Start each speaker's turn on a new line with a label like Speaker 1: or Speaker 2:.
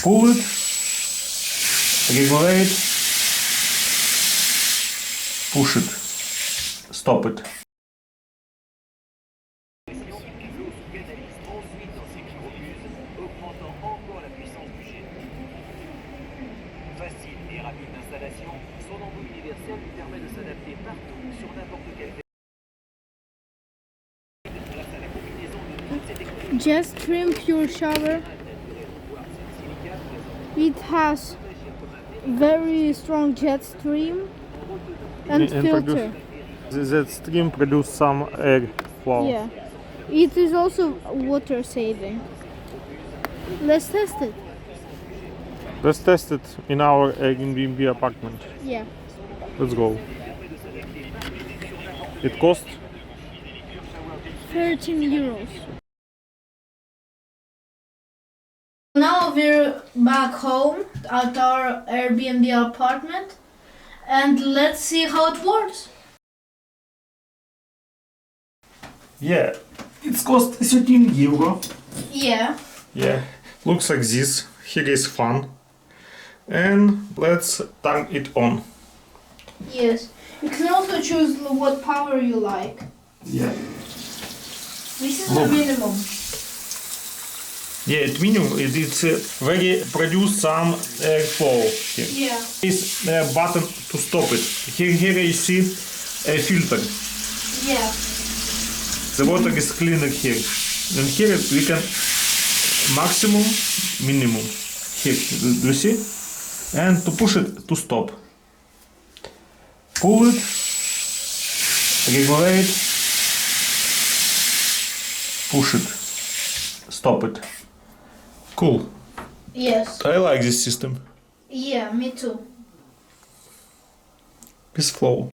Speaker 1: pull it, regulate, push it, stop it.
Speaker 2: Facile et rapide d'installation, son embout universel lui permet de s'adapter partout sur n'importe quel
Speaker 3: Jet stream pure shower. It has very strong jet stream and filter.
Speaker 1: That stream produce some air flow.
Speaker 3: Yeah. It is also water saving. Let's test it.
Speaker 1: Let's test it in our Airbnb apartment.
Speaker 3: Yeah.
Speaker 1: Let's go. It cost
Speaker 3: 13 euros. Now we're back home at our Airbnb apartment and let's see how it works.
Speaker 1: yeah, it's cost 13 euro.
Speaker 3: Yeah.
Speaker 1: Yeah, looks like this. Here is fan. And let's turn it on.
Speaker 3: Yes. You can also choose what power you like.
Speaker 1: Yeah.
Speaker 3: This is
Speaker 1: Look.
Speaker 3: the minimum.
Speaker 1: Yeah, at minimum it's very produce some air flow here.
Speaker 3: Yeah.
Speaker 1: Is a button to stop it. Here you see a filter.
Speaker 3: Yeah.
Speaker 1: The water is cleaner here. And here we can maximum, minimum. Here, do you see? And to push it to stop. Pull it, regulate, push it, stop it. Cool.
Speaker 3: Yes.
Speaker 1: I like this system.
Speaker 3: Yeah, me too.
Speaker 1: Peace flow.